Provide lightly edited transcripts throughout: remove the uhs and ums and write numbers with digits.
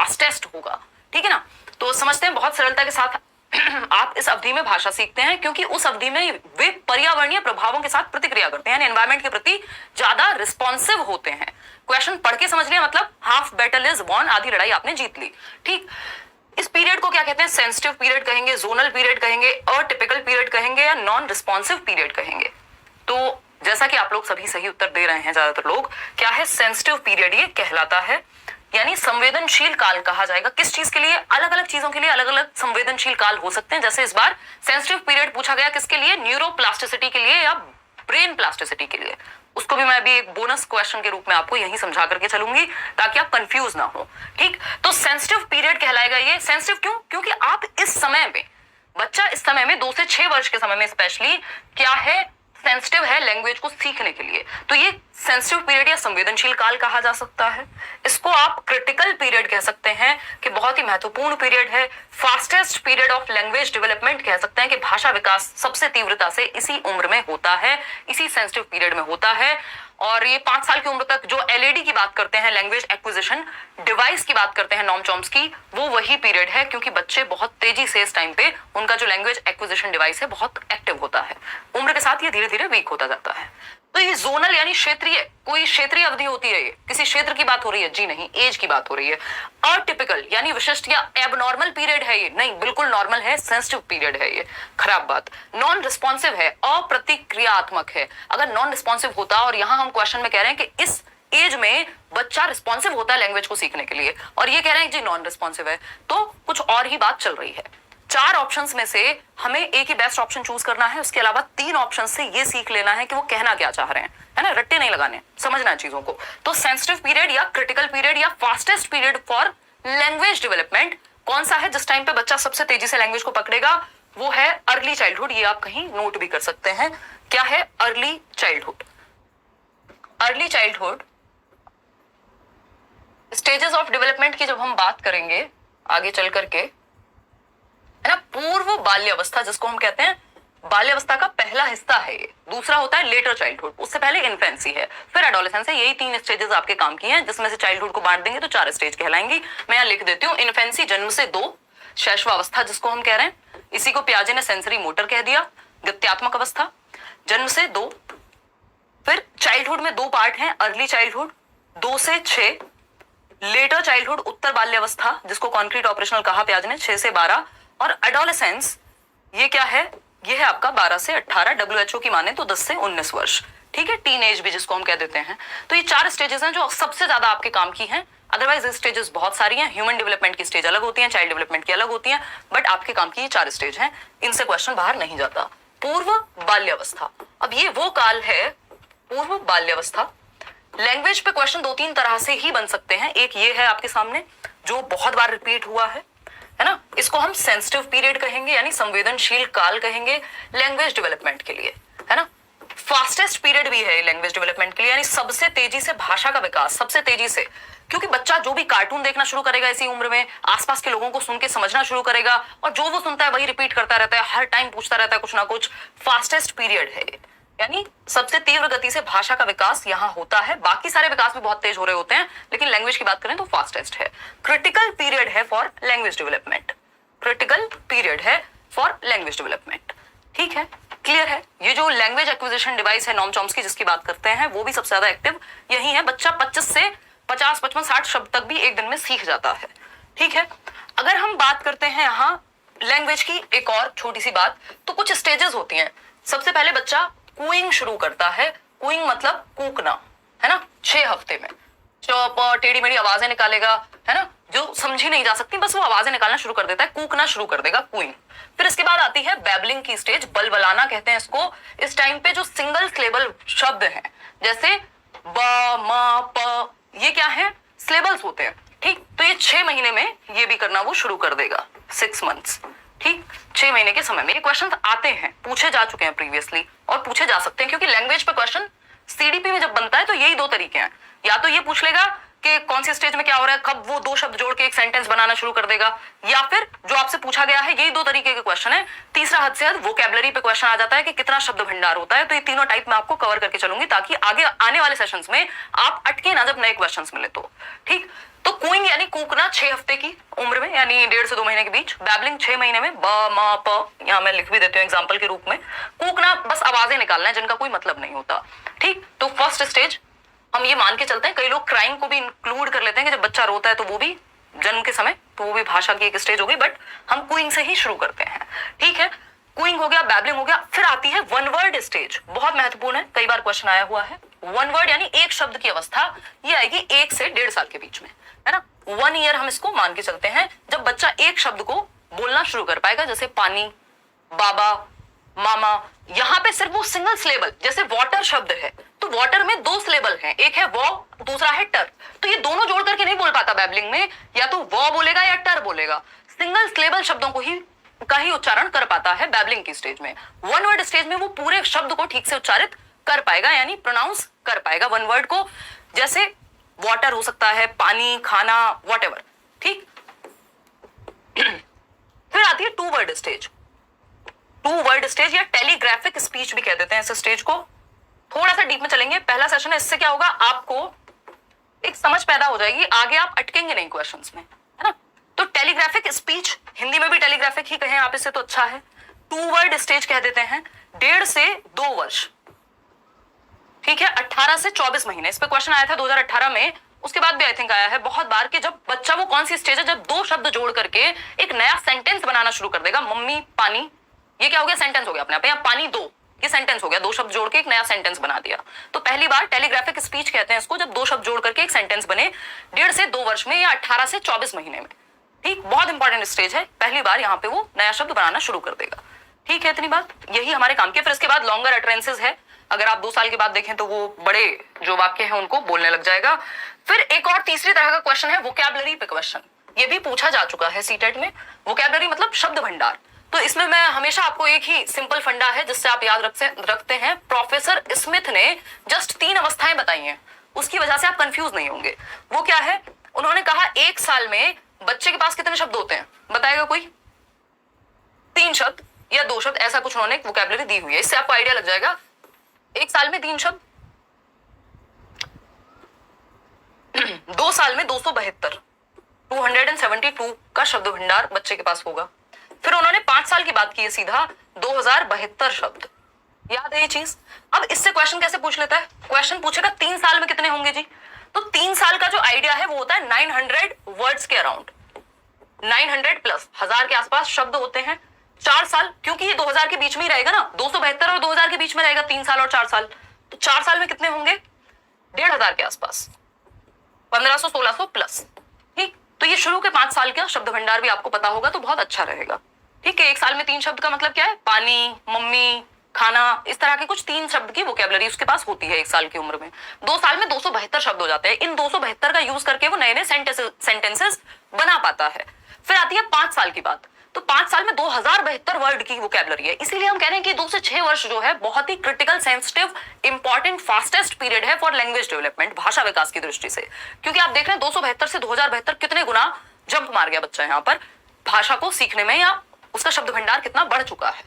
Fastest होगा, ठीक है ना। तो समझते हैं बहुत सरलता के साथ आप इस अवधि में भाषा सीखते हैं, क्योंकि उस अवधि में वे पर्यावरणीय प्रभावों के साथ प्रतिक्रिया करते हैं, एनवायरमेंट के प्रति ज्यादा रिस्पॉन्सिव होते हैं। क्वेश्चन पढ़ के समझ लिया, मतलब हाफ बैटल इज वॉन, आधी लड़ाई आपने जीत ली, ठीक। इस पीरियड को क्या कहते हैं? सेंसिटिव पीरियड कहेंगे, जोनल पीरियड कहेंगे, अटिपिकल पीरियड कहेंगे, या नॉन रिस्पॉन्सिव पीरियड कहेंगे। तो जैसा कि आप लोग सभी सही उत्तर दे रहे हैं ज्यादातर लोग, क्या है? सेंसिटिव पीरियड ये कहलाता है, यानी संवेदनशील काल कहा जाएगा। किस चीज के लिए? अलग अलग चीजों के लिए अलग अलग संवेदनशील काल हो सकते हैं। जैसे इस बार सेंसिटिव पीरियड पूछा गया किसके लिए? न्यूरोप्लास्टिसिटी के लिए या ब्रेन प्लास्टिसिटी के लिए। उसको भी मैं अभी एक बोनस क्वेश्चन के रूप में आपको यही समझा करके चलूंगी ताकि आप कंफ्यूज ना हो, ठीक। तो सेंसिटिव पीरियड कहलाएगा ये। सेंसिटिव क्यों? क्योंकि आप इस समय में, बच्चा इस समय में 2 से 6 वर्ष के समय में स्पेशली क्या है? सेंसिटिव है लैंग्वेज को सीखने के लिए। तो ये सेंसिटिव पीरियड या संवेदनशील काल कहा जा सकता है। इसको आप क्रिटिकल पीरियड कह सकते हैं कि बहुत ही महत्वपूर्ण पीरियड है। Fastest period of language development कह सकते हैं कि भाषा विकास सबसे तीव्रता से इसी उम्र में होता है, इसी सेंसिटिव पीरियड में होता है। और ये 5 साल की उम्र तक जो एलएडी की बात करते हैं, लैंग्वेज एक्विजिशन डिवाइस की बात करते हैं नॉम चॉम्स्की, वो वही पीरियड है, क्योंकि बच्चे बहुत तेजी से इस टाइम पे उनका जो लैंग्वेज एक्विजिशन डिवाइस है बहुत एक्टिव होता है। उम्र के साथ ये धीरे धीरे वीक होता जाता है। तो ये जोनल यानी क्षेत्रीय, कोई क्षेत्रीय अवधि होती है, ये किसी क्षेत्र की बात हो रही है? जी नहीं, एज की बात हो रही है। अटिपिकल यानी विशिष्ट या एबनॉर्मल पीरियड है ये? नहीं, बिल्कुल नॉर्मल है, सेंसिटिव पीरियड है ये। खराब बात। नॉन रिस्पॉन्सिव है, अप्रतिक्रियात्मक है। अगर नॉन रिस्पॉन्सिव होता, और यहां हम क्वेश्चन में कह रहे हैं कि इस एज में बच्चा रिस्पॉन्सिव होता है लैंग्वेज को सीखने के लिए, और ये कह रहे हैं जी नॉन रिस्पॉन्सिव है, तो कुछ और ही बात चल रही है। 4 ऑप्शंस में से हमें एक ही बेस्ट ऑप्शन चूज करना है। उसके अलावा 3 ऑप्शन से ये सीख लेना है कि वो कहना क्या चाह रहे हैं, है ना। रट्टे नहीं लगाने, समझना है चीजों को। तो सेंसिटिव पीरियड या क्रिटिकल पीरियड या fastest period for language development कौन सा है जिस टाइम पे बच्चा सबसे तेजी से लैंग्वेज को पकड़ेगा? वो है अर्ली चाइल्डहुड। ये आप कहीं नोट भी कर सकते हैं। क्या है? Early childhood. Early childhood stages of development की जब हम बात करेंगे आगे चल करके, है ना, पूर्व बाल्यावस्था जिसको हम कहते हैं, बाल्यावस्था का पहला हिस्सा है ये। दूसरा होता है लेटर चाइल्डहुड, उससे पहले इन्फेंसी है, फिर एडोलेसेंस है। यही 3 स्टेजेस आपके काम की हैं, जिसमें से चाइल्डहुड को बांट देंगे तो 4 स्टेज कहलाएंगी। मैं यहाँ लिख देती हूँ। इन्फेंसी जन्म से 2, शैशवावस्था जिसको हम कह रहे हैं, इसी को पियाजे ने सेंसरी मोटर कह दिया। गत्यात्मक अवस्था जन्म से 2, फिर चाइल्डहुड में 2 पार्ट हैं, अर्ली चाइल्डहुड 2 से 6, लेटर चाइल्डहुड उत्तर बाल्यावस्था जिसको कॉन्क्रीट ऑपरेशनल कहा पियाजे ने 6 से 12, और एडोलेसेंस ये क्या है? ये है आपका 12 से 18, WHO की माने तो 10 से 19 वर्ष, ठीक है, टीन एज भी जिसको हम कह देते हैं। तो ये 4 स्टेजेस हैं जो सबसे ज्यादा आपके काम की हैं। अदरवाइज स्टेजेस बहुत सारी हैं। ह्यूमन डेवलपमेंट की स्टेज अलग होती है, चाइल्ड डेवलपमेंट की अलग होती है, बट आपके काम की ये 4 स्टेज हैं। इनसे क्वेश्चन बाहर नहीं जाता। पूर्व बाल्यावस्था, अब ये वो काल है, पूर्व बाल्यावस्था। लैंग्वेज पे क्वेश्चन 2-3 तरह से ही बन सकते हैं। एक ये है आपके सामने जो बहुत बार रिपीट हुआ है ना, इसको हम सेंसिटिव पीरियड कहेंगे, यानी संवेदनशील काल कहेंगे लैंग्वेज डेवलपमेंट के लिए, है ना। फास्टेस्ट पीरियड भी है लैंग्वेज डेवलपमेंट के लिए, यानी सबसे तेजी से भाषा का विकास, सबसे तेजी से, क्योंकि बच्चा जो भी कार्टून देखना शुरू करेगा इसी उम्र में, आसपास के लोगों को सुन के समझना शुरू करेगा, और जो वो सुनता है वही रिपीट करता रहता है, हर टाइम पूछता रहता है कुछ ना कुछ। फास्टेस्ट पीरियड है, यानी सबसे तीव्र गति से भाषा का विकास यहाँ होता है। बाकी सारे विकास भी बहुत तेज हो रहे होते हैं, लेकिन लैंग्वेज की बात करें तो फास्टेस्ट है। क्रिटिकल पीरियड है for language development, critical period है फॉर लैंग्वेज डेवलपमेंट, ठीक है, क्लियर है। ये जो लैंग्वेज एक्विजिशन डिवाइस है नॉम चॉम्स्की जिसकी बात करते हैं, वो भी सबसे ज्यादा एक्टिव यही है। बच्चा 25 से 50, 55, 60 शब्द तक भी एक दिन में सीख जाता है, ठीक है। अगर हम बात करते हैं यहाँ लैंग्वेज की एक और छोटी सी बात, तो कुछ स्टेजेस होती हैं। सबसे पहले बच्चा कूइंग शुरू करता है। कूइंग मतलब कूकना, है ना, 6 हफ्ते में टेढ़ी मेढ़ी आवाजें निकालेगा, है ना, जो समझी नहीं जा सकती, बस वो आवाजें निकालना शुरू कर देता है, कूकना शुरू कर देगा, कूइंग। फिर इसके बाद आती है बैबलिंग की स्टेज, बलबलाना कहते हैं इसको। इस टाइम पे जो सिंगल सिलेबल शब्द हैं, जैसे ब, म, प, ये क्या है? सिलेबल्स होते हैं, ठीक। तो ये 6 महीने में ये भी करना वो शुरू कर देगा, 6 मंथ्स, ठीक। 6 महीने के समय में ये क्वेश्चन आते हैं, पूछे जा चुके हैं प्रीवियसली, और पूछे जा सकते हैं, क्योंकि लैंग्वेज पे क्वेश्चन सीडीपी में जब बनता है तो यही 2 तरीके हैं। या तो ये पूछ लेगा कि कौन सी स्टेज में क्या हो रहा है, कब वो दो शब्द जोड़ के एक सेंटेंस बनाना शुरू कर देगा, या फिर जो आपसे पूछा गया है यही दो तरीके के क्वेश्चन है। तीसरा हद से हद वोकैबुलरी पे क्वेश्चन आ जाता है कि कितना शब्द भंडार होता है। तो ये तीनों टाइप मैं आपको कवर करके चलूंगी ताकि आगे आने वाले सेशंस में आप अटके ना जब नए क्वेश्चंस मिले तो। ठीक, तो कूइंग यानी कूकना 6 हफ्ते की उम्र में, यानी 1.5 से 2 महीने के बीच। बैबलिंग 6 महीने में, ब म प, यहाँ मैं लिख भी देती हूँ एग्जाम्पल के रूप में। कूकना बस आवाजें निकालना है जिनका कोई मतलब नहीं होता। ठीक, तो फर्स्ट स्टेज हम ये मान के चलते हैं, कई लोग क्राइंग को भी इंक्लूड कर लेते हैं कि जब बच्चा रोता है तो वो भी जन्म के समय, तो वो भी भाषा की एक स्टेज हो गई, बट हम कूइंग से ही शुरू करते हैं। ठीक है, कूइंग हो गया, बैबलिंग हो गया, फिर आती है वन वर्ड स्टेज। बहुत महत्वपूर्ण है, कई बार क्वेश्चन आया हुआ है। वन वर्ड यानी एक शब्द की अवस्था, ये आएगी 1 से 1.5 साल के बीच में, है ना। 1 ईयर हम इसको मान के चलते हैं जब बच्चा एक शब्द को बोलना शुरू कर पाएगा, जैसे पानी, बाबा, मामा। यहाँ पे सिर्फ वो सिंगल सिलेबल, जैसे वाटर शब्द है तो वाटर में 2 सिलेबल हैं, एक है वो, दूसरा है टर। तो ये दोनों जोड़ करके नहीं बोल पाता बैबलिंग में, या तो वो बोलेगा या टर बोलेगा। सिंगल सिलेबल शब्दों को ही का ही उच्चारण कर पाता है बैबलिंग की स्टेज में। वन वर्ड स्टेज में वो पूरे शब्द को ठीक से उच्चारित कर पाएगा, यानी प्रोनाउंस कर पाएगा वन वर्ड को, जैसे वाटर हो सकता है, पानी, खाना, व्हाटएवर। ठीक, फिर आती है 2 वर्ड स्टेज। 2 वर्ड स्टेज या टेलीग्राफिक स्पीच भी कह देते हैं इस स्टेज को। थोड़ा सा डीप में चलेंगे, पहला सेशन है, इससे क्या होगा, आपको एक समझ पैदा हो जाएगी, आगे आप अटकेंगे नहीं क्वेश्चंस में, है ना। तो टेलीग्राफिक स्पीच, हिंदी में भी टेलीग्राफिक ही कहें आप इससे तो अच्छा है। 2 वर्ड स्टेज कह देते हैं, 1.5 से 2 वर्ष। ठीक है, 18 से 24 महीने, इस पे क्वेश्चन आया था 2018 में, उसके बाद भी आई थिंक आया है बहुत बार कि जब बच्चा, वो कौन सी स्टेज है जब 2 शब्द जोड़ करके एक नया सेंटेंस बनाना शुरू कर देगा। मम्मी, पानी, ये क्या हो गया, सेंटेंस हो गया अपने आप, यहाँ पानी 2, ये सेंटेंस हो गया, 2 शब्द जोड़ के एक नया सेंटेंस बना दिया। तो पहली बार टेलीग्राफिक स्पीच कहते हैं इसको, जब 2 शब्द जोड़ करके एक सेंटेंस बने 1.5 से 2 वर्ष में या 18 से 24 महीने में। ठीक, बहुत इंपॉर्टेंट स्टेज है, पहली बार यहाँ पे वो नया शब्द बनाना शुरू कर देगा। ठीक है, इतनी बात, यही हमारे काम की। फिर इसके बाद लॉन्गर अटरेंसेस है, अगर आप 2 साल के बाद देखें तो वो बड़े जो वाक्य हैं उनको बोलने लग जाएगा। फिर एक और तीसरी तरह का क्वेश्चन है वोकैबुलरी पे क्वेश्चन, ये भी पूछा जा चुका है सीटेट में। वोकैबुलरी मतलब शब्द भंडार। तो इसमें मैं हमेशा आपको एक ही सिंपल फंडा है जिससे आप याद रखते हैं। प्रोफेसर स्मिथ ने जस्ट 3 अवस्थाएं बताई हैं, उसकी वजह से आप कंफ्यूज नहीं होंगे। वो क्या है, उन्होंने कहा 1 साल में बच्चे के पास कितने शब्द होते हैं, बताएगा कोई? 3 शब्द या 2 शब्द, ऐसा कुछ उन्होंने वोकैबुलरी दी हुई है, इससे आपको आइडिया लग जाएगा। 1 साल में 3 शब्द, 2 साल में 272, 272 का शब्द भंडार बच्चे के पास होगा। फिर उन्होंने 5 साल की बात की है, सीधा 2072 शब्द। याद है ये चीज? अब इससे क्वेश्चन कैसे पूछ लेता है, क्वेश्चन पूछेगा 3 साल में कितने होंगे जी, तो 3 साल का जो आइडिया है वो होता है 900 वर्ड्स के अराउंड, 900 प्लस 1000 के आसपास शब्द होते हैं। 4 साल, क्योंकि ये 2000 के बीच में ही रहेगा ना, 272 और 2000 के बीच में रहेगा, 3 साल और 4 साल, तो 4 साल में कितने होंगे, 1500 के आसपास, 1500 1600 प्लस। ठीक, तो ये शुरू के 5 साल का शब्द भंडार भी आपको पता होगा तो बहुत अच्छा रहेगा। ठीक है, 1 साल में 3 शब्द का मतलब क्या है, पानी, मम्मी, खाना, इस तरह के कुछ 3 शब्द की वोकैबुलरी उसके पास होती है 1 साल की उम्र में। 2 साल में 272 शब्द हो जाते हैं, इन 272 का यूज करके वो नए नए सेंटेंसेस बना पाता है। फिर आती है 5 साल की बात, तो 5 साल में 2072 वर्ड की वोकैबुलरी है। इसीलिए हम कह रहे हैं कि 2 से 6 वर्ष जो है बहुत ही critical, sensitive, important, fastest period है फॉर लैंग्वेज डेवलपमेंट, भाषा विकास की दृष्टि से। क्योंकि आप देख रहे हैं 272 से 2072 कितने गुना जंप मार गया बच्चा यहाँ पर भाषा को सीखने में, या उसका शब्द भंडार कितना बढ़ चुका है।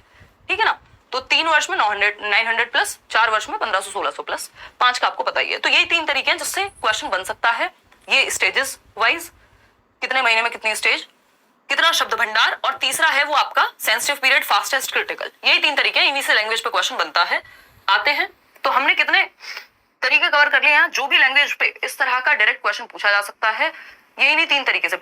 ठीक है ना, तो 3 वर्ष में 900 प्लस, 4 वर्ष में 1500 1600 प्लस, 5 का आपको पता ही है। तो यही 3 तरीके हैं जिससे क्वेश्चन बन सकता है, ये स्टेजेस वाइज, कितने महीने में कितनी स्टेज, कितना शब्द भंडार, और तीसरा है वो आपका सेंसिटिव पीरियड, फास्टेस्ट, क्रिटिकल। यही 3 तरीके हैं, इन्हीं से लैंग्वेज पे क्वेश्चन बनता है। आते हैं, तो हमने कितने तरीके कवर कर लिए हैं, जो भी लैंग्वेज पे इस तरह का डायरेक्ट क्वेश्चन पूछा जा सकता है, ये इन्हीं 3 तरीके से